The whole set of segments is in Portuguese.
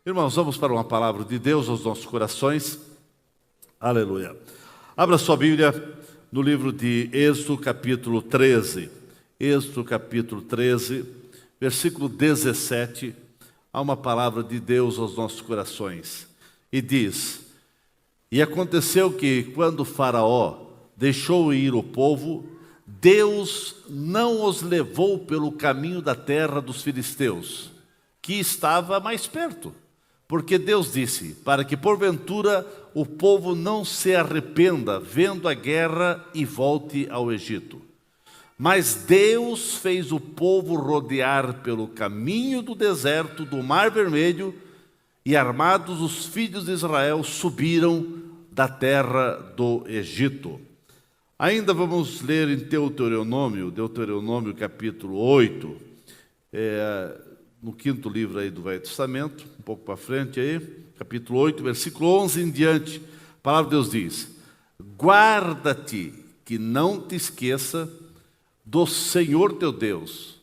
Irmãos, vamos para uma palavra de Deus aos nossos corações. Aleluia. Abra sua Bíblia no livro de Êxodo, capítulo 13. Êxodo, capítulo 13, versículo 17. Há uma palavra de Deus aos nossos corações. E diz: E aconteceu que, quando Faraó deixou ir o povo, Deus não os levou pelo caminho da terra dos filisteus, que estava mais perto. Porque Deus disse, para que porventura o povo não se arrependa vendo a guerra e volte ao Egito. Mas Deus fez o povo rodear pelo caminho do deserto do Mar Vermelho, e armados os filhos de Israel subiram da terra do Egito. Ainda vamos ler em Deuteronômio capítulo 8, no quinto livro aí do Velho Testamento, um pouco para frente aí, capítulo 8, versículo 11 em diante. A palavra de Deus diz: Guarda-te que não te esqueça do Senhor teu Deus,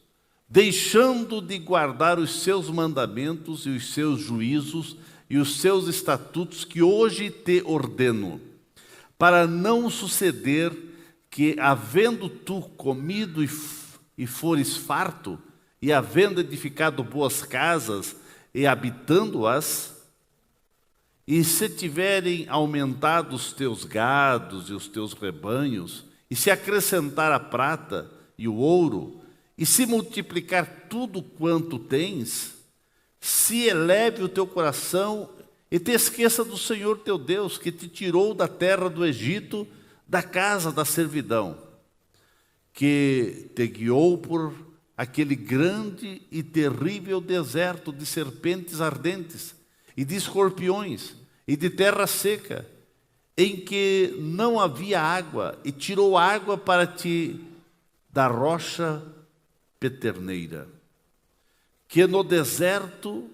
deixando de guardar os seus mandamentos e os seus juízos e os seus estatutos que hoje te ordeno, para não suceder que, havendo tu comido e fores farto, e havendo edificado boas casas e habitando-as, e se tiverem aumentado os teus gados e os teus rebanhos, e se acrescentar a prata e o ouro, e se multiplicar tudo quanto tens, se eleve o teu coração e te esqueça do Senhor teu Deus, que te tirou da terra do Egito, da casa da servidão, que te guiou por aquele grande e terrível deserto de serpentes ardentes, e de escorpiões, e de terra seca, em que não havia água, e tirou água para ti da rocha peterneira, que no deserto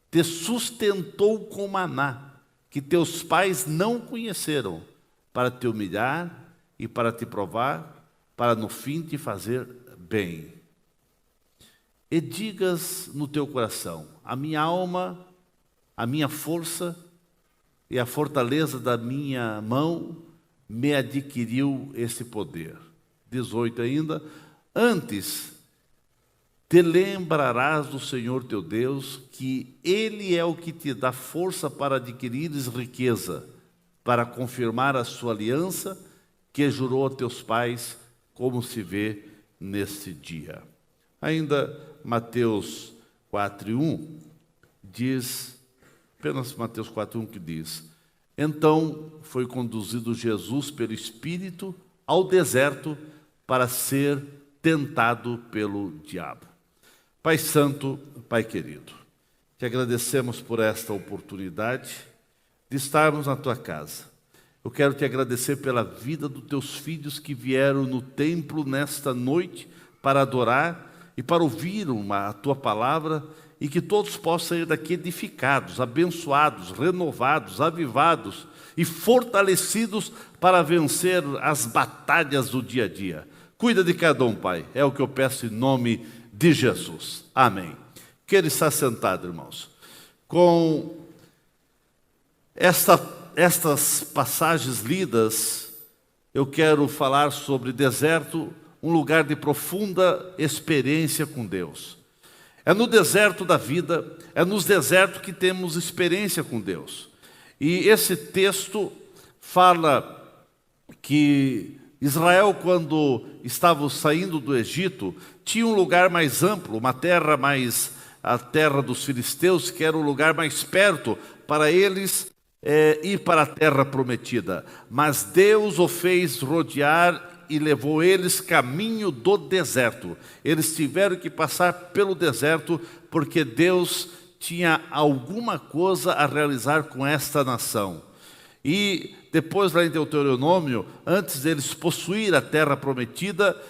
te sustentou com maná, que teus pais não conheceram, para te humilhar e para te provar, para no fim te fazer bem. E digas no teu coração: a minha alma, a minha força e a fortaleza da minha mão me adquiriu esse poder. 18 ainda: antes te lembrarás do Senhor teu Deus, que Ele é o que te dá força para adquirires riqueza, para confirmar a sua aliança que jurou a teus pais, como se vê neste dia. Ainda Mateus 4:1 diz, apenas Mateus 4:1 que diz: Então foi conduzido Jesus pelo Espírito ao deserto para ser tentado pelo diabo. Pai Santo, Pai querido, te agradecemos por esta oportunidade de estarmos na tua casa. Eu quero te agradecer pela vida dos teus filhos que vieram no templo nesta noite para adorar e para ouvir a tua palavra, e que todos possam sair daqui edificados, abençoados, renovados, avivados e fortalecidos para vencer as batalhas do dia a dia. Cuida de cada um, Pai, é o que eu peço em nome de Jesus. Amém. Queira estar sentado, irmãos. Com estas passagens lidas, eu quero falar sobre deserto, um lugar de profunda experiência com Deus. É no deserto da vida, é nos desertos que temos experiência com Deus. E esse texto fala que Israel, quando estava saindo do Egito, tinha um lugar mais amplo, uma terra mais, a terra dos filisteus, que era o lugar mais perto para eles ir para a terra prometida. Mas Deus o fez rodear e levou eles caminho do deserto. Eles tiveram que passar pelo deserto porque Deus tinha alguma coisa a realizar com esta nação. E depois, lá em Deuteronômio, antes deles possuir a terra prometida,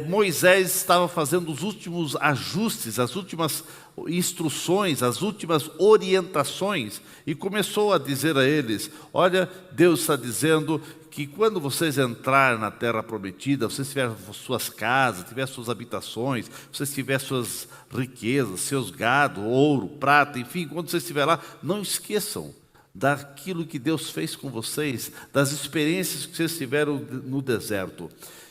Moisés estava fazendo os últimos ajustes, as últimas instruções, as últimas orientações, e começou a dizer a eles: olha, Deus está dizendo que quando vocês entrarem na terra prometida, vocês tiverem suas casas, tiverem suas habitações, vocês tiverem suas riquezas, seus gado, ouro, prata, enfim, quando vocês estiverem lá, não esqueçam daquilo que Deus fez com vocês, das experiências que vocês tiveram no deserto.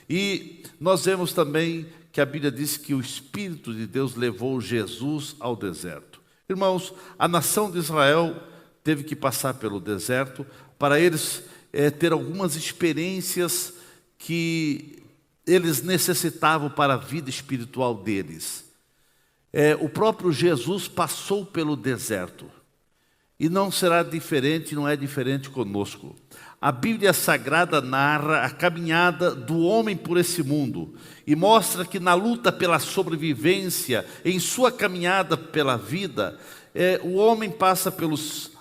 E nós vemos também que a Bíblia diz que o Espírito de Deus levou Jesus ao deserto. Irmãos, a nação de Israel teve que passar pelo deserto para eles ter algumas experiências que eles necessitavam para a vida espiritual deles. O próprio Jesus passou pelo deserto. E não será diferente, não é diferente conosco. A Bíblia Sagrada narra a caminhada do homem por esse mundo e mostra que na luta pela sobrevivência, em sua caminhada pela vida, o homem passa pelos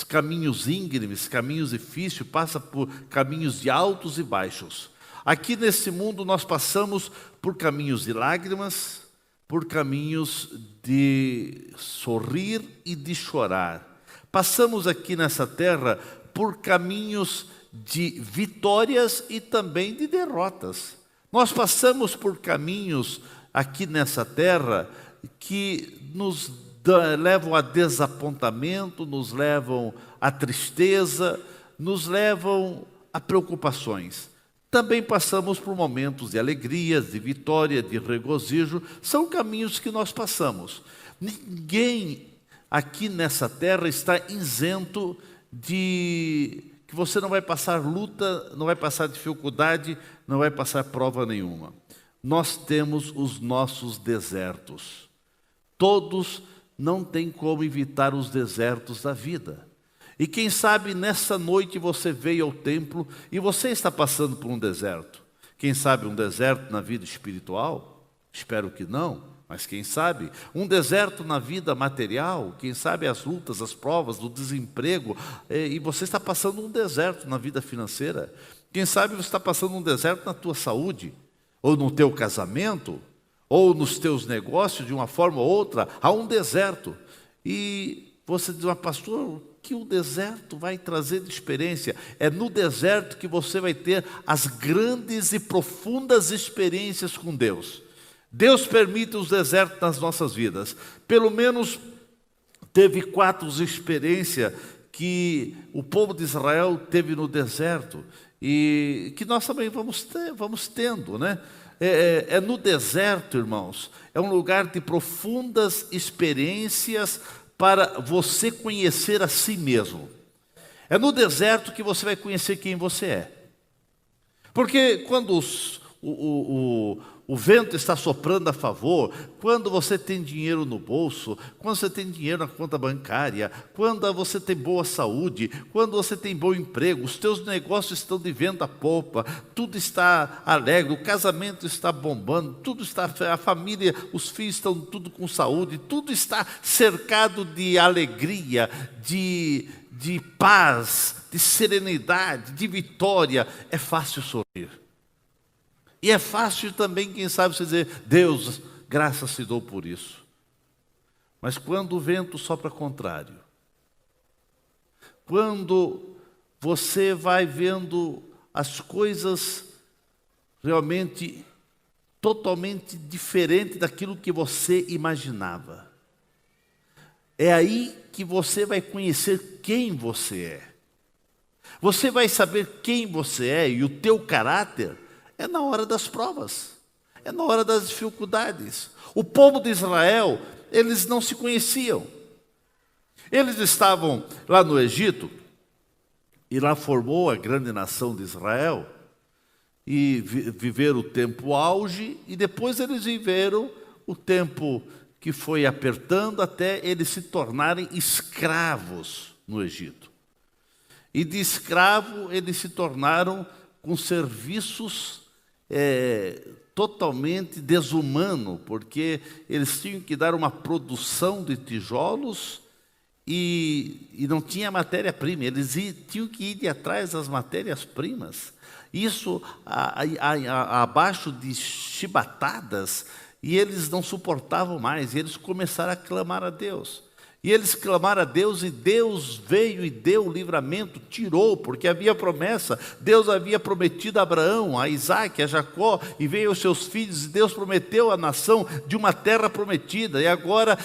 caminhos íngremes, caminhos difíceis, passa por caminhos de altos e baixos. Aqui nesse mundo nós passamos por caminhos de lágrimas, por caminhos de sorrir e de chorar. Passamos aqui nessa terra por caminhos de vitórias e também de derrotas. Nós passamos por caminhos aqui nessa terra que nos levam a desapontamento, nos levam a tristeza, nos levam a preocupações. Também passamos por momentos de alegrias, de vitória, de regozijo. São caminhos que nós passamos. Ninguém aqui nessa terra está isento de que você não vai passar luta, não vai passar dificuldade, não vai passar prova nenhuma. Nós temos os nossos desertos. Todos não têm como evitar os desertos da vida. E quem sabe nessa noite você veio ao templo e você está passando por um deserto. Quem sabe um deserto na vida espiritual? Espero que não. Mas quem sabe, um deserto na vida material, quem sabe as lutas, as provas, do desemprego, e você está passando um deserto na vida financeira. Quem sabe você está passando um deserto na tua saúde, ou no teu casamento, ou nos teus negócios, de uma forma ou outra, há um deserto. E você diz, mas pastor, o que o deserto vai trazer de experiência? É no deserto que você vai ter as grandes e profundas experiências com Deus. Deus permite os desertos nas nossas vidas. Pelo menos teve 4 experiências que o povo de Israel teve no deserto e que nós também vamos tendo, né? No deserto, irmãos, é um lugar de profundas experiências para você conhecer a si mesmo. É no deserto que você vai conhecer quem você é. Porque quando o vento está soprando a favor, quando você tem dinheiro no bolso, quando você tem dinheiro na conta bancária, quando você tem boa saúde, quando você tem bom emprego, os teus negócios estão de venda popa, tudo está alegre, o casamento está bombando, tudo está, a família, os filhos estão tudo com saúde, tudo está cercado de alegria, de paz, de serenidade, de vitória. É fácil sorrir. E é fácil também, quem sabe, você dizer, Deus, graças te dou por isso. Mas quando o vento sopra contrário, quando você vai vendo as coisas realmente totalmente diferente daquilo que você imaginava, é aí que você vai conhecer quem você é. Você vai saber quem você é e o teu caráter. É na hora das provas, é na hora das dificuldades. O povo de Israel, eles não se conheciam. Eles estavam lá no Egito, e lá formou a grande nação de Israel, e viveram o tempo auge, e depois eles viveram o tempo que foi apertando até eles se tornarem escravos no Egito. E de escravo eles se tornaram com serviços totalmente desumano, porque eles tinham que dar uma produção de tijolos e não tinha matéria-prima, eles tinham que ir atrás das matérias-primas. Isso abaixo de chibatadas, e eles não suportavam mais, e eles começaram a clamar a Deus. E eles clamaram a Deus, e Deus veio e deu o livramento, tirou, porque havia promessa. Deus havia prometido a Abraão, a Isaac, a Jacó, e veio aos seus filhos, e Deus prometeu à nação de uma terra prometida. E agora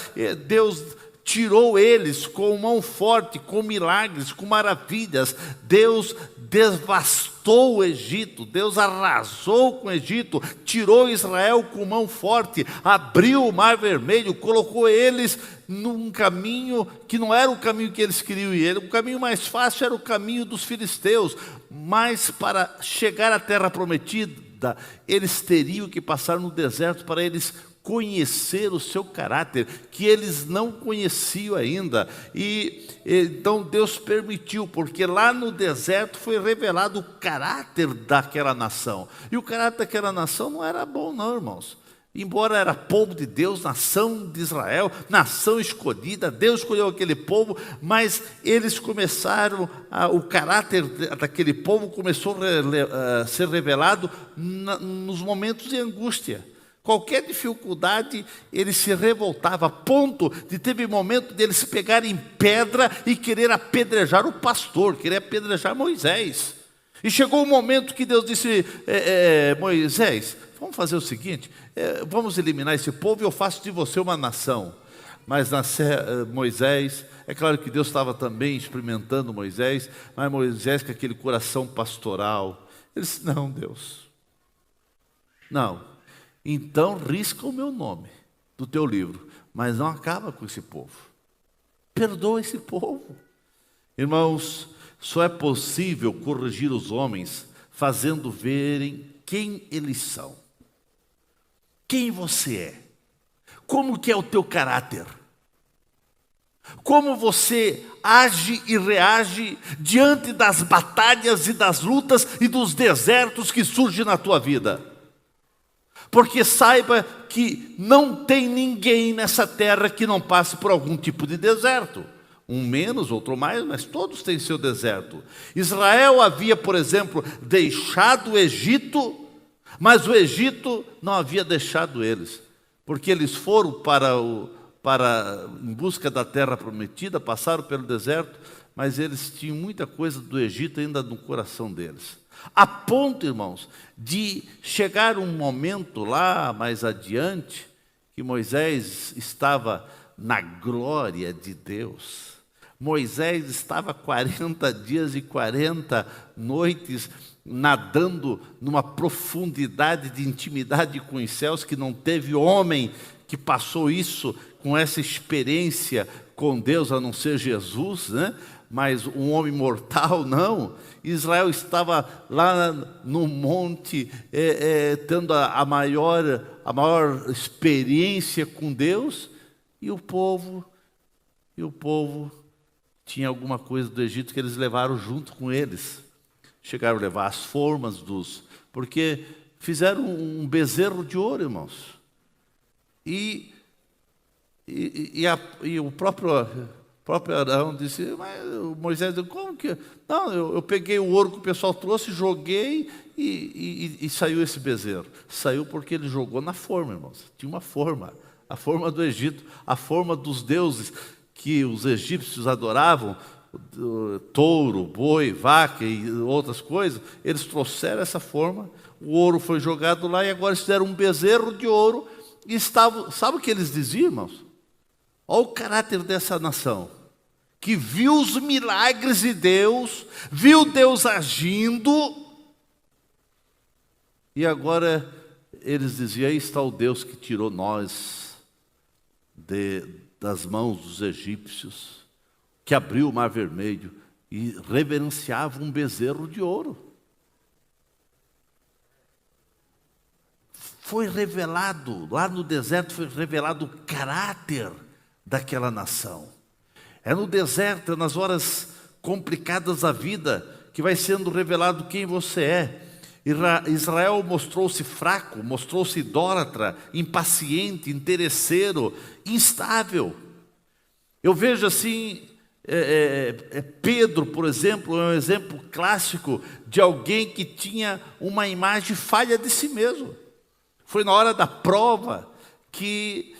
Deus tirou eles com mão forte, com milagres, com maravilhas. Deus devastou o Egito, Deus arrasou com o Egito, tirou Israel com mão forte, abriu o Mar Vermelho, colocou eles num caminho que não era o caminho que eles queriam ir. O caminho mais fácil era o caminho dos filisteus, mas para chegar à terra prometida, eles teriam que passar no deserto para eles conhecer o seu caráter, que eles não conheciam ainda. E então Deus permitiu, porque lá no deserto foi revelado o caráter daquela nação. E o caráter daquela nação não era bom não, irmãos. Embora era povo de Deus, nação de Israel, nação escolhida, Deus escolheu aquele povo, mas eles começaram, o caráter daquele povo começou a ser revelado nos momentos de angústia. Qualquer dificuldade, ele se revoltava, a ponto de teve momento deles pegarem pedra e querer apedrejar o pastor, querer apedrejar Moisés. E chegou o momento que Deus disse, Moisés, vamos fazer o seguinte, vamos eliminar esse povo e eu faço de você uma nação. Mas Moisés, é claro que Deus estava também experimentando Moisés, mas Moisés com aquele coração pastoral, ele disse, não, Deus, não. Então risca o meu nome do teu livro, mas não acaba com esse povo. Perdoa esse povo. Irmãos, só é possível corrigir os homens fazendo verem quem eles são. Quem você é. Como que é o teu caráter. Como você age e reage diante das batalhas e das lutas e dos desertos que surgem na tua vida. Porque saiba que não tem ninguém nessa terra que não passe por algum tipo de deserto. Um menos, outro mais, mas todos têm seu deserto. Israel havia, por exemplo, deixado o Egito, mas o Egito não havia deixado eles. Porque eles foram em busca da terra prometida, passaram pelo deserto, mas eles tinham muita coisa do Egito ainda no coração deles. A ponto, irmãos, de chegar um momento lá mais adiante, que Moisés estava na glória de Deus. Moisés estava 40 dias e 40 noites nadando numa profundidade de intimidade com os céus, que não teve homem que passou isso com essa experiência com Deus, a não ser Jesus, né? Mas um homem mortal, não. Israel estava lá no monte, tendo a maior experiência com Deus, e o povo tinha alguma coisa do Egito que eles levaram junto com eles. Chegaram a levar as formas porque fizeram um bezerro de ouro, irmãos. E o próprio Arão disse, mas o Moisés disse, como que... Não, eu peguei o ouro que o pessoal trouxe, joguei e saiu esse bezerro. Saiu porque ele jogou na forma, irmãos. Tinha uma forma, a forma do Egito, a forma dos deuses que os egípcios adoravam, touro, boi, vaca e outras coisas. Eles trouxeram essa forma, o ouro foi jogado lá e agora fizeram um bezerro de ouro e estavam... Sabe o que eles diziam, irmãos? Olha o caráter dessa nação, que viu os milagres de Deus, viu Deus agindo, e agora eles diziam, aí está o Deus que tirou nós das mãos dos egípcios, que abriu o Mar Vermelho, e reverenciava um bezerro de ouro. Foi revelado, lá no deserto foi revelado o caráter daquela nação. É no deserto, é nas horas complicadas da vida, que vai sendo revelado quem você é. Israel mostrou-se fraco, mostrou-se idólatra, impaciente, interesseiro, instável. Eu vejo assim, Pedro, por exemplo, é um exemplo clássico de alguém que tinha uma imagem falha de si mesmo. Foi na hora da prova que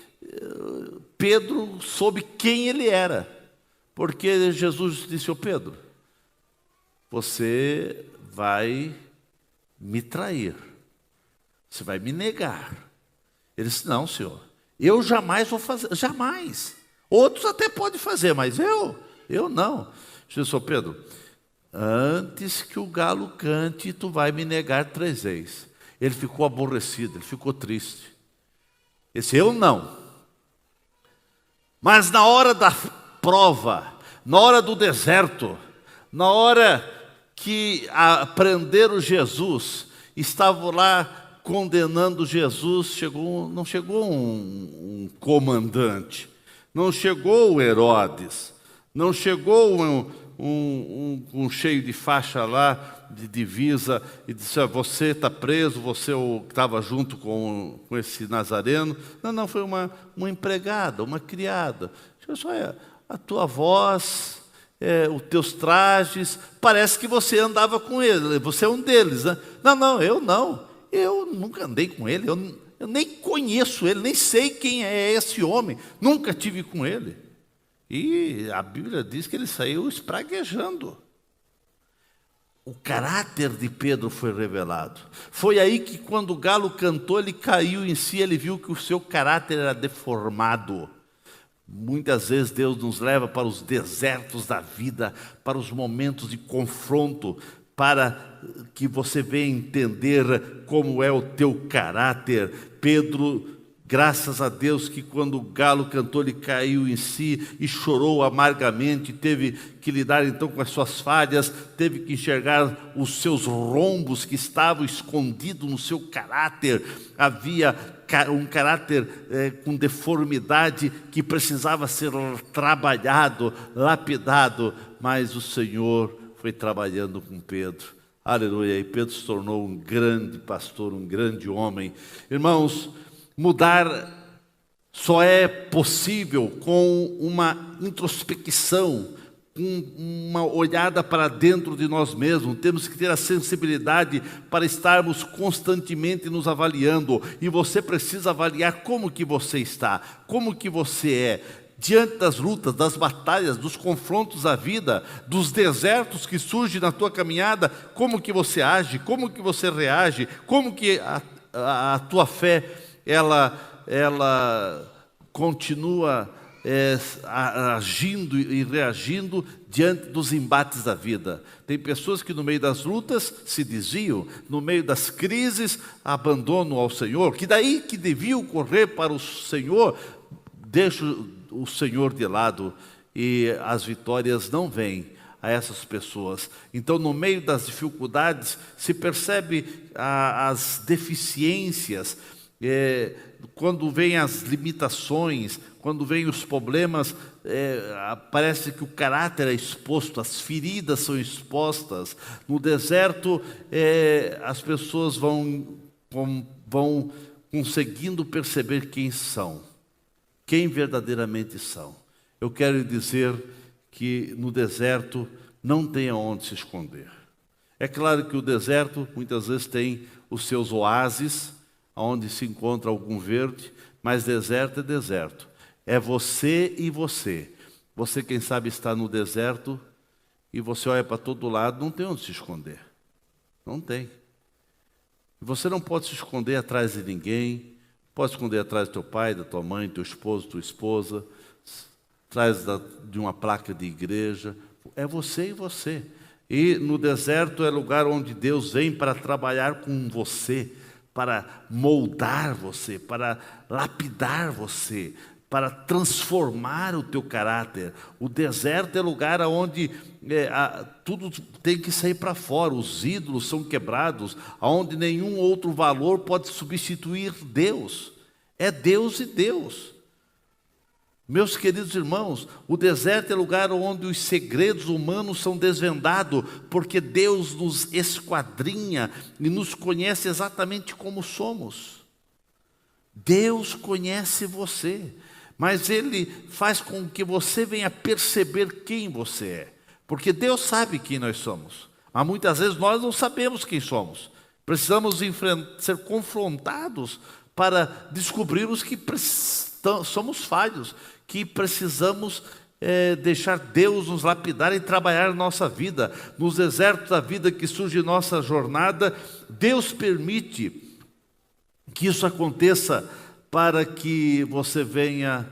Pedro soube quem ele era, porque Jesus disse: ô Pedro, você vai me trair, você vai me negar. Ele disse: não, Senhor, eu jamais vou fazer, jamais. Outros até podem fazer, mas eu não. Jesus disse: ô Pedro, antes que o galo cante, tu vai me negar 3 vezes. Ele ficou aborrecido, ele ficou triste. Ele disse: eu não. Mas na hora da prova, na hora do deserto, na hora que prenderam Jesus, estavam lá condenando Jesus, não chegou um comandante, não chegou o Herodes, não chegou um cheio de faixa lá, de divisa, e disse: você está preso, você estava junto com esse Nazareno. Não, foi uma empregada, uma criada. Disse: olha, a tua voz, os teus trajes, parece que você andava com ele, você é um deles, né? Não, eu nunca andei com ele, eu nem conheço ele, nem sei quem é esse homem, nunca tive com ele. E a Bíblia diz que ele saiu espraguejando. O caráter de Pedro foi revelado. Foi aí que, quando o galo cantou, ele caiu em si, ele viu que o seu caráter era deformado. Muitas vezes Deus nos leva para os desertos da vida, para os momentos de confronto, para que você venha entender como é o teu caráter. Pedro, graças a Deus que quando o galo cantou, ele caiu em si e chorou amargamente, teve que lidar então com as suas falhas, teve que enxergar os seus rombos que estavam escondidos no seu caráter. Havia um caráter com deformidade que precisava ser trabalhado, lapidado, mas o Senhor foi trabalhando com Pedro. Aleluia! E Pedro se tornou um grande pastor, um grande homem. Irmãos, mudar só é possível com uma introspecção, com uma olhada para dentro de nós mesmos. Temos que ter a sensibilidade para estarmos constantemente nos avaliando. E você precisa avaliar como que você está, como que você é, diante das lutas, das batalhas, dos confrontos da vida, dos desertos que surgem na tua caminhada. Como que você age, como que você reage, como que a tua fé ela continua agindo e reagindo diante dos embates da vida. Tem pessoas que no meio das lutas se desviam, no meio das crises abandonam ao Senhor, que daí que deviam correr para o Senhor, deixam o Senhor de lado e as vitórias não vêm a essas pessoas. Então, no meio das dificuldades, se percebe as deficiências. Quando vêm as limitações, quando vêm os problemas, parece que o caráter é exposto, as feridas são expostas. No deserto, as pessoas vão conseguindo perceber quem são, quem verdadeiramente são. Eu quero dizer que no deserto não tem aonde se esconder. É claro que o deserto muitas vezes tem os seus oásis, onde se encontra algum verde, mas deserto é deserto. É você e você. Você, quem sabe, está no deserto e você olha para todo lado, não tem onde se esconder. Não tem. Você não pode se esconder atrás de ninguém, pode se esconder atrás do teu pai, da tua mãe, teu esposo, tua esposa, atrás de uma placa de igreja. É você e você. E no deserto é lugar onde Deus vem para trabalhar com você, para moldar você, para lapidar você, para transformar o teu caráter. O deserto é lugar onde tudo tem que sair para fora, os ídolos são quebrados, onde nenhum outro valor pode substituir Deus. É Deus e Deus. Meus queridos irmãos, o deserto é lugar onde os segredos humanos são desvendados, porque Deus nos esquadrinha e nos conhece exatamente como somos. Deus conhece você, mas Ele faz com que você venha perceber quem você é, porque Deus sabe quem nós somos, mas muitas vezes nós não sabemos quem somos. Precisamos ser confrontados para descobrirmos que somos falhos, que precisamos deixar Deus nos lapidar e trabalhar nossa vida. Nos desertos da vida que surge nossa jornada, Deus permite que isso aconteça para que você venha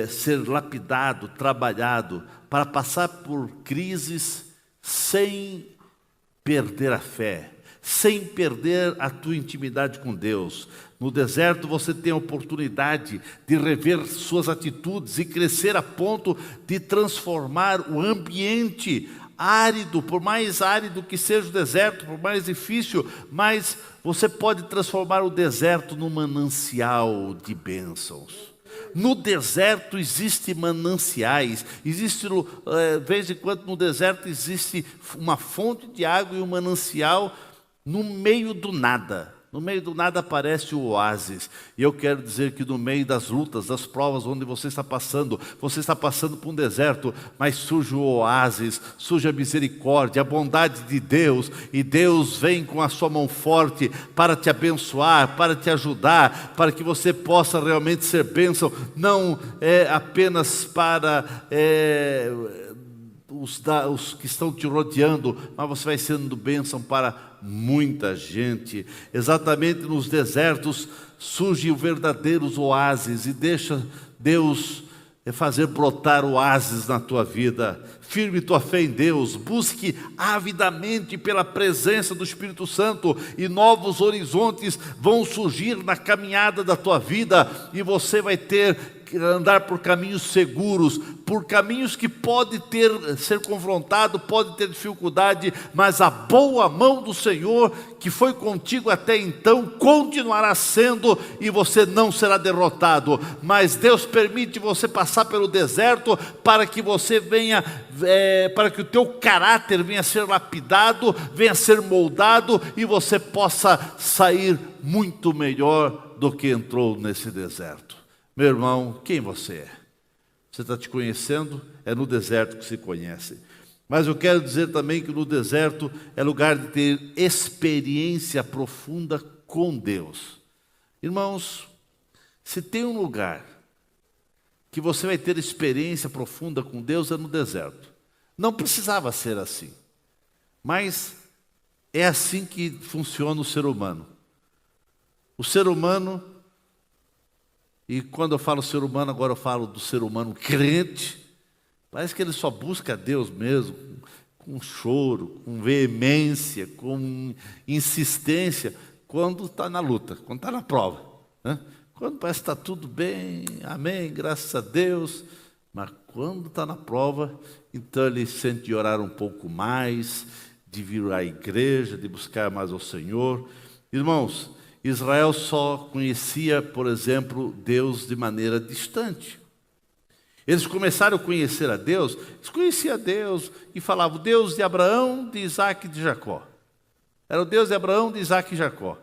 ser lapidado, trabalhado, para passar por crises sem perder a fé, sem perder a tua intimidade com Deus. No deserto você tem a oportunidade de rever suas atitudes e crescer a ponto de transformar o ambiente árido, por mais árido que seja o deserto, por mais difícil, mas você pode transformar o deserto num manancial de bênçãos. No deserto existem mananciais, existe, de vez em quando no deserto existe uma fonte de água e um manancial no meio do nada. No meio do nada aparece o oásis. E eu quero dizer que no meio das lutas, das provas onde você está passando por um deserto, mas surge o oásis, surge a misericórdia, a bondade de Deus, e Deus vem com a sua mão forte para te abençoar, para te ajudar, para que você possa realmente ser bênção, não apenas para os que estão te rodeando, mas você vai sendo bênção para muita gente. Exatamente nos desertos surgem os verdadeiros oásis, e deixa Deus fazer brotar oásis na tua vida. Firme tua fé em Deus, busque avidamente pela presença do Espírito Santo, e novos horizontes vão surgir na caminhada da tua vida, e você vai andar por caminhos seguros, por caminhos que pode ser confrontado, pode ter dificuldade, mas a boa mão do Senhor, que foi contigo até então, continuará sendo, e você não será derrotado. Mas Deus permite você passar pelo deserto para que você venha, para que o teu caráter venha a ser lapidado, venha a ser moldado, e você possa sair muito melhor do que entrou nesse deserto. Meu irmão, quem você é? Você está te conhecendo? É no deserto que se conhece. Mas eu quero dizer também que no deserto é lugar de ter experiência profunda com Deus. Irmãos, se tem um lugar que você vai ter experiência profunda com Deus, é no deserto. Não precisava ser assim, mas é assim que funciona o ser humano. O ser humano, e quando eu falo ser humano, agora eu falo do ser humano crente, parece que ele só busca a Deus mesmo, com choro, com veemência, com insistência, quando está na luta, quando está na prova, né? Quando parece que está tudo bem, amém, graças a Deus, mas quando está na prova, então ele sente de orar um pouco mais, de vir à igreja, de buscar mais ao Senhor. Irmãos, Israel só conhecia, por exemplo, Deus de maneira distante. Eles começaram a conhecer a Deus, eles conheciam a Deus e falavam: Deus de Abraão, de Isaac e de Jacó. Era o Deus de Abraão, de Isaac e Jacó.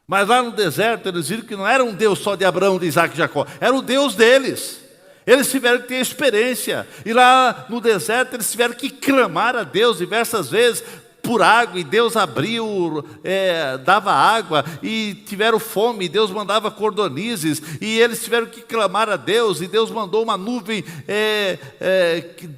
Mas lá no deserto eles viram que não era um Deus só de Abraão, de Isaac e Jacó, era o Deus deles. Eles tiveram que ter experiência, e lá no deserto eles tiveram que clamar a Deus diversas vezes por água, e Deus abriu, dava água, e tiveram fome, e Deus mandava cordonizes, e eles tiveram que clamar a Deus, e Deus mandou uma nuvem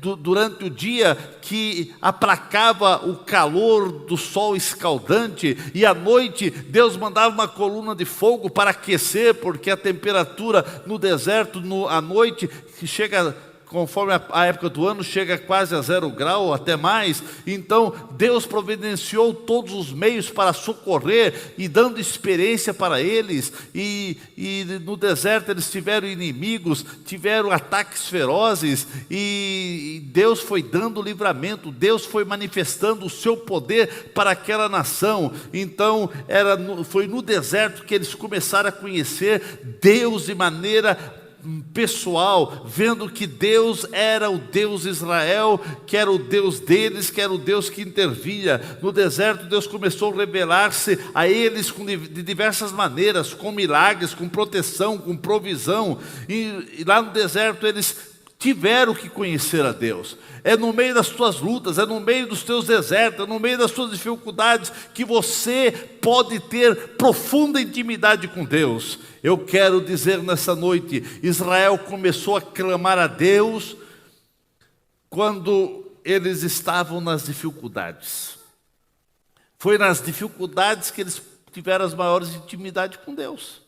durante o dia que aplacava o calor do sol escaldante, e à noite Deus mandava uma coluna de fogo para aquecer, porque a temperatura no deserto à noite que chega, conforme a época do ano, chega quase a 0 grau, até mais. Então Deus providenciou todos os meios para socorrer, e dando experiência para eles. E no deserto eles tiveram inimigos, tiveram ataques ferozes, e Deus foi dando livramento, Deus foi manifestando o seu poder para aquela nação. Então foi no deserto que eles começaram a conhecer Deus de maneira pessoal, vendo que Deus era o Deus de Israel, que era o Deus deles, que era o Deus que intervinha. No deserto Deus começou a revelar-se a eles de diversas maneiras, com milagres, com proteção, com provisão, e lá no deserto eles tiveram que conhecer a Deus. É no meio das tuas lutas, é no meio dos teus desertos, é no meio das tuas dificuldades que você pode ter profunda intimidade com Deus. Eu quero dizer nessa noite, Israel começou a clamar a Deus quando eles estavam nas dificuldades. Foi nas dificuldades que eles tiveram as maiores intimidades com Deus.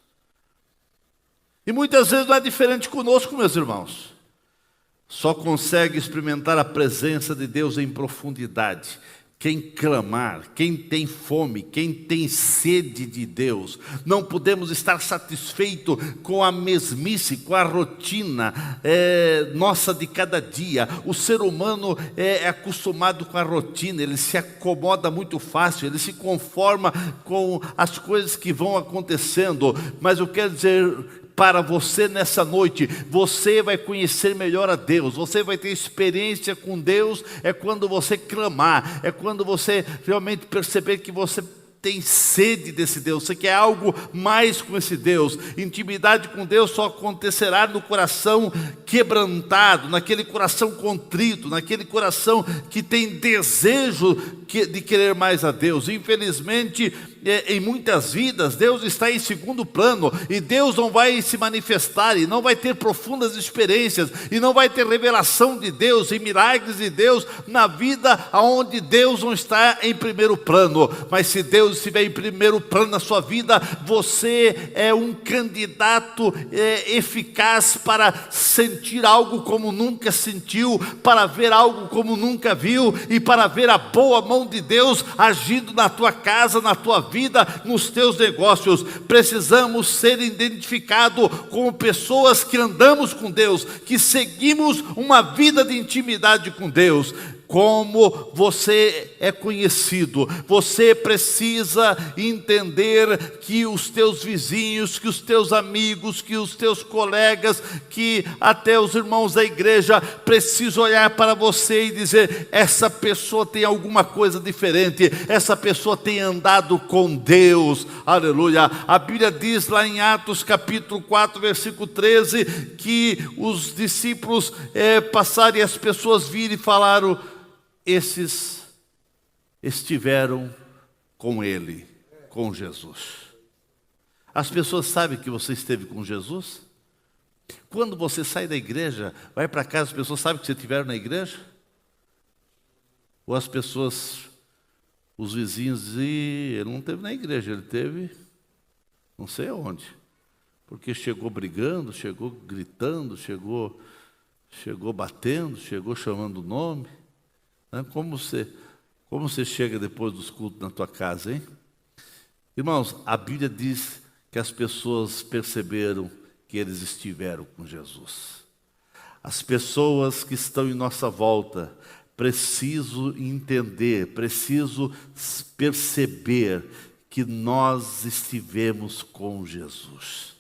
E muitas vezes não é diferente conosco, meus irmãos. Só consegue experimentar a presença de Deus em profundidade quem clamar, quem tem fome, quem tem sede de Deus. Não podemos estar satisfeitos com a mesmice, com a rotina nossa de cada dia. O ser humano é acostumado com a rotina, ele se acomoda muito fácil, ele se conforma com as coisas que vão acontecendo. Mas eu quero dizer para você nessa noite, você vai conhecer melhor a Deus, você vai ter experiência com Deus, é quando você clamar, é quando você realmente perceber que você tem sede desse Deus, você quer algo mais com esse Deus. Intimidade com Deus só acontecerá no coração quebrantado, naquele coração contrito, naquele coração que tem desejo de querer mais a Deus. Infelizmente, em muitas vidas, Deus está em segundo plano, e Deus não vai se manifestar, e não vai ter profundas experiências, e não vai ter revelação de Deus, e milagres de Deus, na vida onde Deus não está em primeiro plano. Mas se Deus estiver em primeiro plano na sua vida, você é um candidato eficaz para sentir algo como nunca sentiu, para ver algo como nunca viu, e para ver a boa mão de Deus agindo na tua casa, na tua vida, nos teus negócios. Precisamos ser identificados como pessoas que andamos com Deus, que seguimos uma vida de intimidade com Deus. Como você é conhecido, você precisa entender que os teus vizinhos, que os teus amigos, que os teus colegas, que até os irmãos da igreja precisam olhar para você e dizer: essa pessoa tem alguma coisa diferente, essa pessoa tem andado com Deus. Aleluia. A Bíblia diz lá em Atos capítulo 4, versículo 13, que os discípulos passaram e as pessoas viram e falaram: esses estiveram com ele, com Jesus. As pessoas sabem que você esteve com Jesus? Quando você sai da igreja, vai para casa, as pessoas sabem que você estiver na igreja? Ou as pessoas, os vizinhos dizem: ele não esteve na igreja, ele esteve não sei aonde, porque chegou brigando, chegou gritando, chegou batendo, chegou chamando o nome. Como você chega depois dos cultos na tua casa, hein? Irmãos, a Bíblia diz que as pessoas perceberam que eles estiveram com Jesus. As pessoas que estão em nossa volta precisam entender, precisam perceber que nós estivemos com Jesus,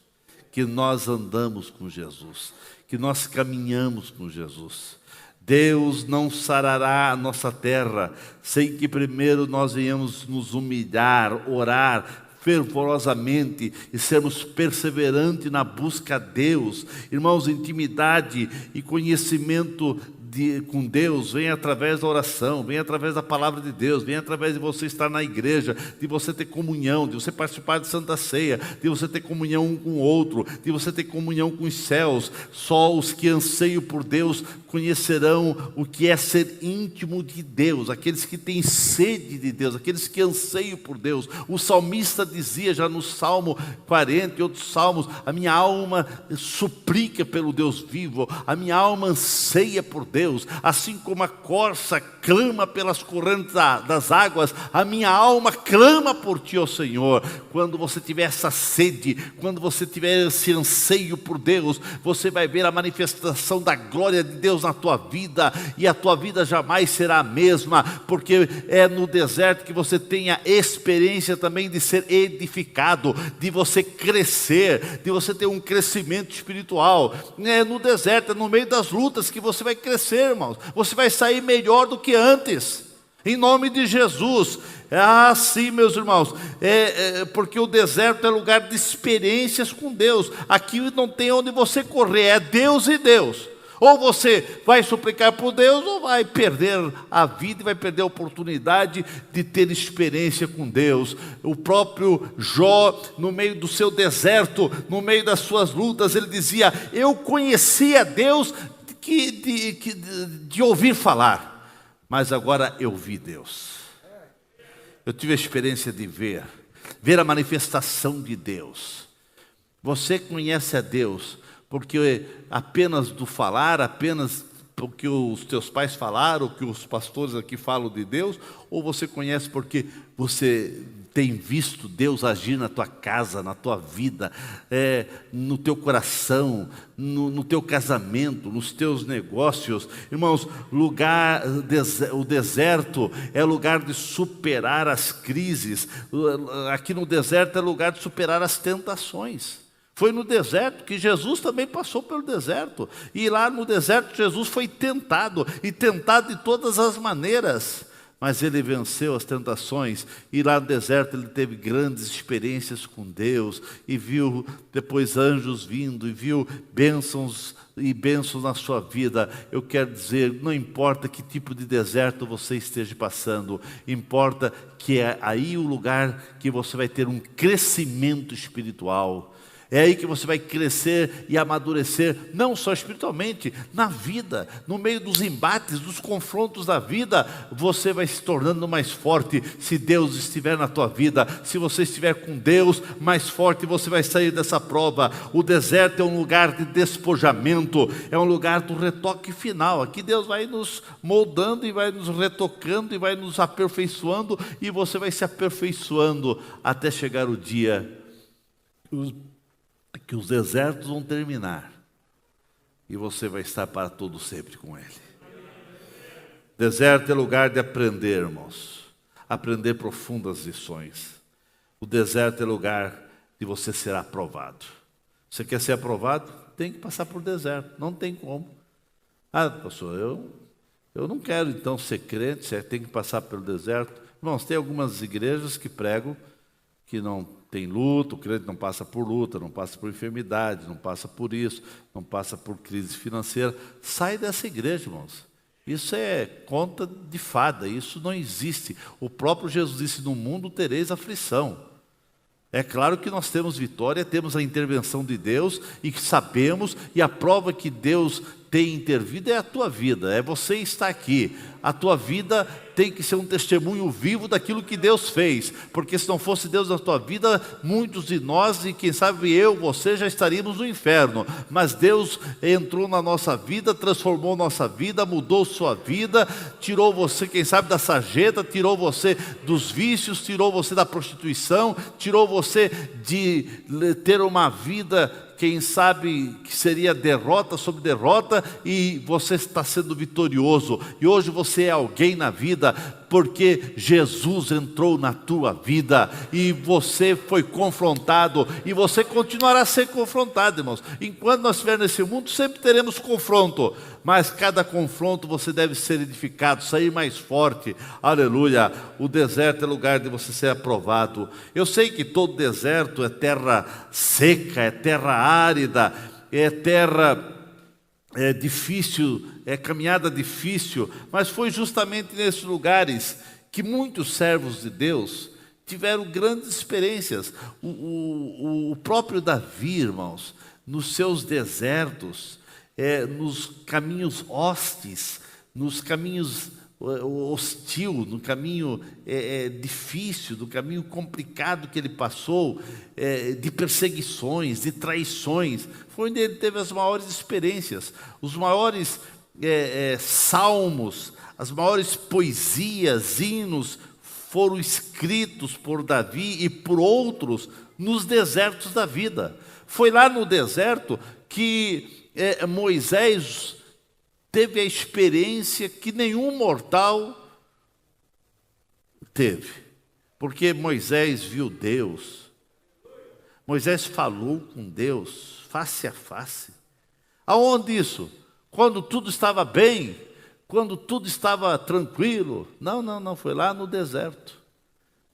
que nós andamos com Jesus, que nós caminhamos com Jesus. Deus não sarará a nossa terra sem que primeiro nós venhamos nos humilhar, orar fervorosamente e sermos perseverantes na busca a Deus. Irmãos, intimidade e conhecimento com Deus vem através da oração, vem através da palavra de Deus, vem através de você estar na igreja, de você ter comunhão, de você participar de Santa Ceia, de você ter comunhão um com o outro, de você ter comunhão com os céus. Só os que anseiam por Deus conhecerão o que é ser íntimo de Deus, aqueles que têm sede de Deus, aqueles que anseiam por Deus. O salmista dizia já no Salmo 40 e outros salmos: a minha alma suplica pelo Deus vivo, a minha alma anseia por Deus. Assim como a corça clama pelas correntes das águas, a minha alma clama por ti, ó Senhor. Quando você tiver essa sede, quando você tiver esse anseio por Deus, você vai ver a manifestação da glória de Deus na tua vida, e a tua vida jamais será a mesma, porque é no deserto que você tem a experiência também de ser edificado, de você crescer, de você ter um crescimento espiritual. É no deserto, é no meio das lutas que você vai crescer, irmãos. Você vai sair melhor do que antes, em nome de Jesus. Sim, meus irmãos, porque o deserto é lugar de experiências com Deus. Aqui não tem onde você correr, é Deus e Deus. Ou você vai suplicar por Deus, ou vai perder a vida e vai perder a oportunidade de ter experiência com Deus. O próprio Jó, no meio do seu deserto, no meio das suas lutas, ele dizia: eu conhecia Deus de ouvir falar, mas agora eu vi Deus. Eu tive a experiência de ver a manifestação de Deus. Você conhece a Deus porque apenas do falar, apenas porque os teus pais falaram, que os pastores aqui falam de Deus, ou você conhece porque você tem visto Deus agir na tua casa, na tua vida, no teu coração, no teu casamento, nos teus negócios? Irmãos, o deserto é lugar de superar as crises. Aqui no deserto é lugar de superar as tentações. Foi no deserto que Jesus também passou pelo deserto. E lá no deserto Jesus foi tentado, e tentado de todas as maneiras. Mas ele venceu as tentações, e lá no deserto ele teve grandes experiências com Deus, e viu depois anjos vindo, e viu bênçãos e bênçãos na sua vida. Eu quero dizer, não importa que tipo de deserto você esteja passando, importa que é aí o lugar que você vai ter um crescimento espiritual. É aí que você vai crescer e amadurecer, não só espiritualmente, na vida, no meio dos embates, dos confrontos da vida, você vai se tornando mais forte. Se Deus estiver na tua vida, se você estiver com Deus, mais forte você vai sair dessa prova. O deserto é um lugar de despojamento, é um lugar do retoque final. Aqui Deus vai nos moldando e vai nos retocando e vai nos aperfeiçoando, e você vai se aperfeiçoando até chegar o dia que os desertos vão terminar e você vai estar para todo sempre com Ele. Deserto é lugar de aprender, irmãos, aprender profundas lições. O deserto é lugar de você ser aprovado. Você quer ser aprovado? Tem que passar por deserto, não tem como. Pastor, eu não quero então ser crente, você tem que passar pelo deserto. Irmãos, tem algumas igrejas que pregam que não tem luta, o crente não passa por luta, não passa por enfermidade, não passa por isso, não passa por crise financeira. Sai dessa igreja, irmãos. Isso é conta de fada, isso não existe. O próprio Jesus disse: no mundo tereis aflição. É claro que nós temos vitória, temos a intervenção de Deus e que sabemos, e a prova que Deus tem intervido é a tua vida, é você estar aqui. A tua vida tem que ser um testemunho vivo daquilo que Deus fez, porque se não fosse Deus na tua vida, muitos de nós, e quem sabe você, já estaríamos no inferno. Mas Deus entrou na nossa vida, transformou nossa vida, mudou sua vida, tirou você, quem sabe, da sarjeta, tirou você dos vícios, tirou você da prostituição, tirou você de ter uma vida, quem sabe, que seria derrota sobre derrota, e você está sendo vitorioso. E hoje você é alguém na vida, porque Jesus entrou na tua vida, e você foi confrontado, e você continuará a ser confrontado, irmãos. Enquanto nós estivermos nesse mundo, sempre teremos confronto, mas cada confronto você deve ser edificado, sair mais forte. Aleluia. O deserto é lugar de você ser aprovado. Eu sei que todo deserto é terra seca, é terra árida, é terra difícil, é caminhada difícil, mas foi justamente nesses lugares que muitos servos de Deus tiveram grandes experiências. O próprio Davi, irmãos, nos seus desertos, nos caminhos hostis, nos caminhos hostil, no caminho difícil, no caminho complicado que ele passou, de perseguições, de traições, foi onde ele teve as maiores experiências. Os maiores salmos, as maiores poesias, hinos, foram escritos por Davi e por outros nos desertos da vida. Foi lá no deserto que Moisés teve a experiência que nenhum mortal teve, porque Moisés viu Deus. Moisés falou com Deus face a face. Aonde isso? Quando tudo estava bem, quando tudo estava tranquilo? Não, foi lá no deserto.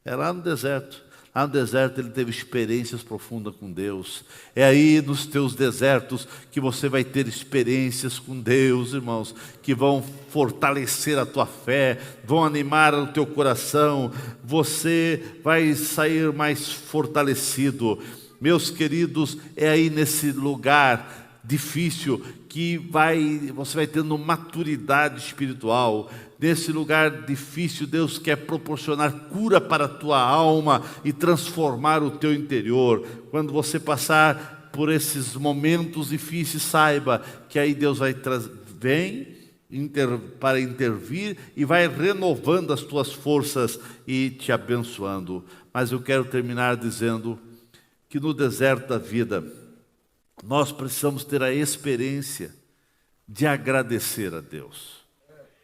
É lá no deserto. No deserto ele teve experiências profundas com Deus. É aí nos teus desertos que você vai ter experiências com Deus, irmãos, que vão fortalecer a tua fé, vão animar o teu coração. Você vai sair mais fortalecido. Meus queridos, é aí nesse lugar difícil que você vai tendo maturidade espiritual. Nesse lugar difícil, Deus quer proporcionar cura para a tua alma e transformar o teu interior. Quando você passar por esses momentos difíceis, saiba que aí Deus vem para intervir e vai renovando as tuas forças e te abençoando. Mas eu quero terminar dizendo que no deserto da vida, nós precisamos ter a experiência de agradecer a Deus.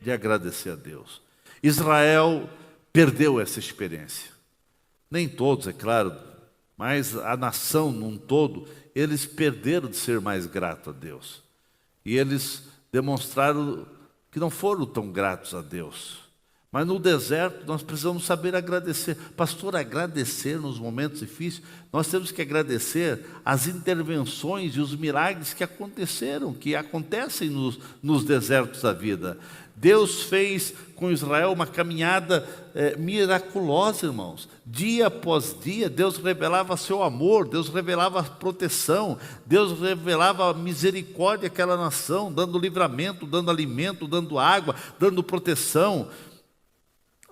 De agradecer a Deus. Israel perdeu essa experiência. Nem todos, é claro, mas a nação num todo, eles perderam de ser mais grato a Deus. E eles demonstraram que não foram tão gratos a Deus. Mas no deserto nós precisamos saber agradecer. Pastor, agradecer nos momentos difíceis, nós temos que agradecer as intervenções e os milagres que aconteceram, que acontecem nos desertos da vida. Deus fez com Israel uma caminhada miraculosa, irmãos. Dia após dia, Deus revelava seu amor, Deus revelava proteção, Deus revelava misericórdia àquela nação, dando livramento, dando alimento, dando água, dando proteção.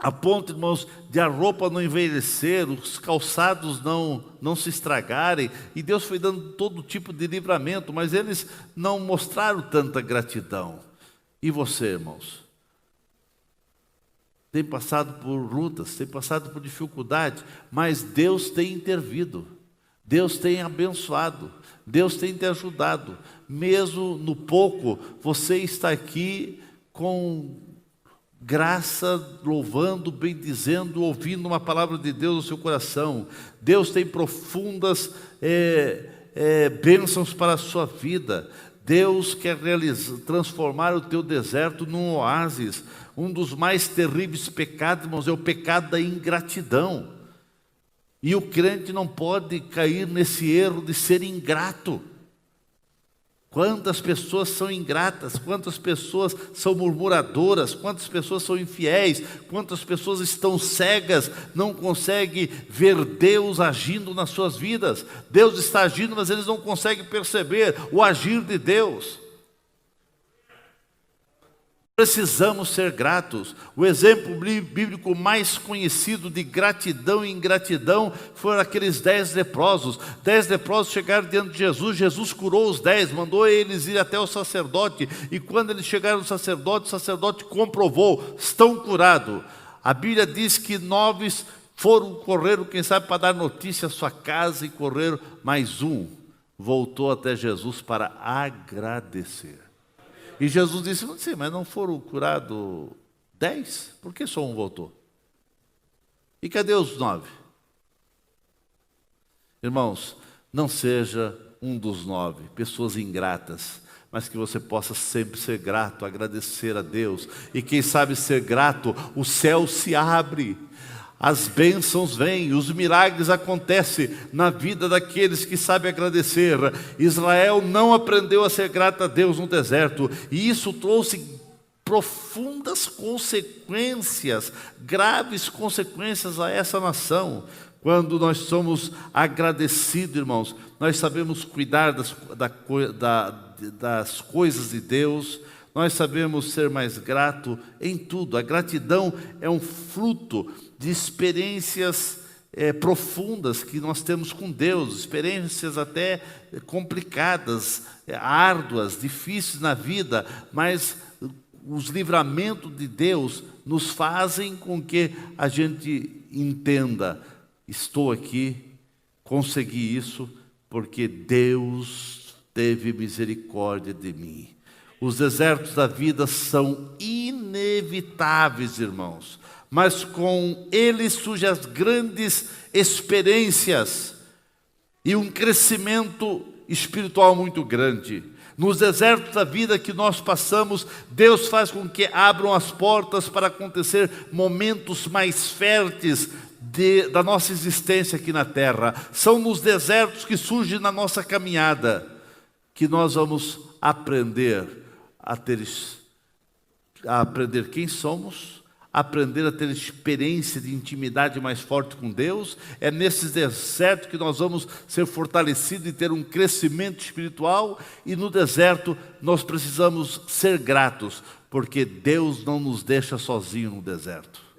A ponto, irmãos, de a roupa não envelhecer, os calçados não se estragarem. E Deus foi dando todo tipo de livramento, mas eles não mostraram tanta gratidão. E você, irmãos? Tem passado por lutas, tem passado por dificuldade, mas Deus tem intervido. Deus tem abençoado, Deus tem te ajudado. Mesmo no pouco, você está aqui com graça, louvando, bendizendo, ouvindo uma palavra de Deus no seu coração. Deus tem profundas bênçãos para a sua vida. Deus quer transformar o teu deserto num oásis. Um dos mais terríveis pecados, irmãos, é o pecado da ingratidão. E o crente não pode cair nesse erro de ser ingrato. Quantas pessoas são ingratas, quantas pessoas são murmuradoras, quantas pessoas são infiéis, quantas pessoas estão cegas, não conseguem ver Deus agindo nas suas vidas. Deus está agindo, mas eles não conseguem perceber o agir de Deus. Precisamos ser gratos. O exemplo bíblico mais conhecido de gratidão e ingratidão foram aqueles 10 leprosos. 10 leprosos chegaram diante de Jesus, Jesus curou os 10, mandou eles ir até o sacerdote, e quando eles chegaram no sacerdote, o sacerdote comprovou, estão curados. A Bíblia diz que 9 correram, quem sabe, para dar notícia à sua casa, e correram, mais um voltou até Jesus para agradecer. E Jesus disse, sim, mas não foram curados 10? Por que só um voltou? E cadê os 9? Irmãos, não seja um dos 9, pessoas ingratas, mas que você possa sempre ser grato, agradecer a Deus. E quem sabe ser grato, o céu se abre. As bênçãos vêm, os milagres acontecem na vida daqueles que sabem agradecer. Israel não aprendeu a ser grato a Deus no deserto, e isso trouxe profundas consequências, graves consequências a essa nação. Quando nós somos agradecidos, irmãos, nós sabemos cuidar das coisas de Deus, nós sabemos ser mais grato em tudo. A gratidão é um fruto de experiências profundas que nós temos com Deus, experiências até complicadas, árduas, difíceis na vida, mas os livramentos de Deus nos fazem com que a gente entenda, estou aqui, consegui isso, porque Deus teve misericórdia de mim. Os desertos da vida são inevitáveis, irmãos, mas com eles surgem as grandes experiências e um crescimento espiritual muito grande. Nos desertos da vida que nós passamos, Deus faz com que abram as portas para acontecer momentos mais férteis da nossa existência aqui na terra. São nos desertos que surgem na nossa caminhada que nós vamos aprender a aprender quem somos, aprender a ter experiência de intimidade mais forte com Deus. É nesses desertos que nós vamos ser fortalecidos e ter um crescimento espiritual. E no deserto nós precisamos ser gratos, porque Deus não nos deixa sozinhos no deserto.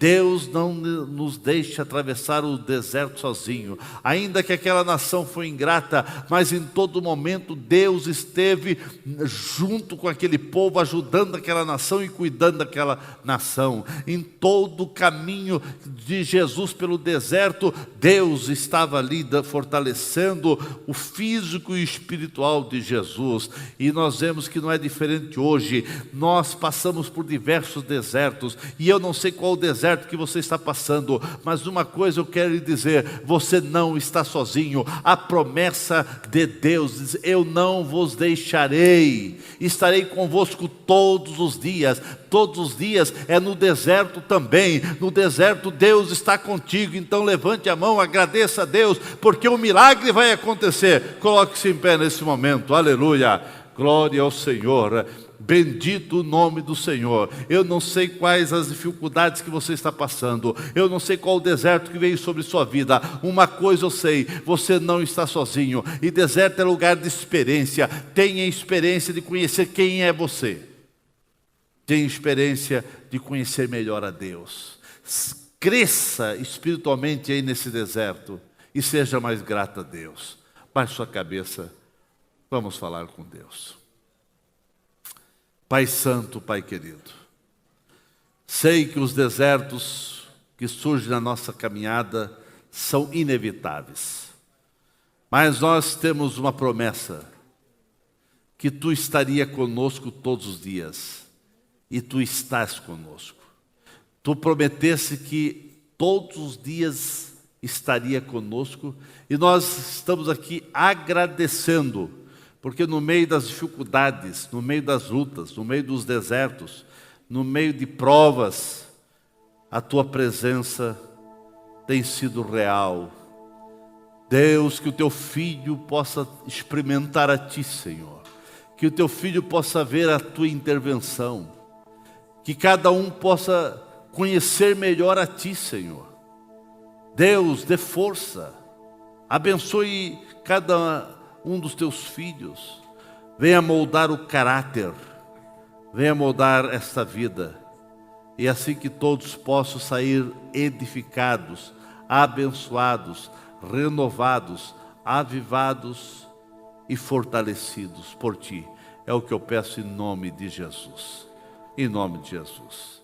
Deus não nos deixa atravessar o deserto sozinho. Ainda que aquela nação foi ingrata, mas em todo momento Deus esteve junto com aquele povo, ajudando aquela nação e cuidando daquela nação. Em todo o caminho de Jesus pelo deserto, Deus estava ali fortalecendo o físico e espiritual de Jesus. E nós vemos que não é diferente hoje. Nós passamos por diversos desertos, e eu não sei qual o deserto que você está passando, mas uma coisa eu quero lhe dizer: você não está sozinho. A promessa de Deus diz: eu não vos deixarei, estarei convosco todos os dias. Todos os dias é no deserto também. No deserto Deus está contigo. Então levante a mão, agradeça a Deus, porque o milagre vai acontecer. Coloque-se em pé nesse momento, aleluia, glória ao Senhor. Bendito o nome do Senhor. Eu não sei quais as dificuldades que você está passando, eu não sei qual o deserto que veio sobre sua vida. Uma coisa eu sei: você não está sozinho. E deserto é lugar de experiência. Tenha experiência de conhecer quem é você. Tenha experiência de conhecer melhor a Deus. Cresça espiritualmente aí nesse deserto e seja mais grato a Deus. Baixe sua cabeça, vamos falar com Deus. Pai Santo, Pai querido, sei que os desertos que surgem na nossa caminhada são inevitáveis, mas nós temos uma promessa, que Tu estaria conosco todos os dias, e Tu estás conosco. Tu prometeste que todos os dias estaria conosco, e nós estamos aqui agradecendo, porque no meio das dificuldades, no meio das lutas, no meio dos desertos, no meio de provas, a Tua presença tem sido real. Deus, que o Teu Filho possa experimentar a Ti, Senhor. Que o Teu Filho possa ver a Tua intervenção. Que cada um possa conhecer melhor a Ti, Senhor. Deus, dê força. Abençoe cada um dos Teus filhos. Venha moldar o caráter, venha moldar esta vida, e assim que todos possam sair edificados, abençoados, renovados, avivados e fortalecidos por Ti. É o que eu peço em nome de Jesus. Em nome de Jesus.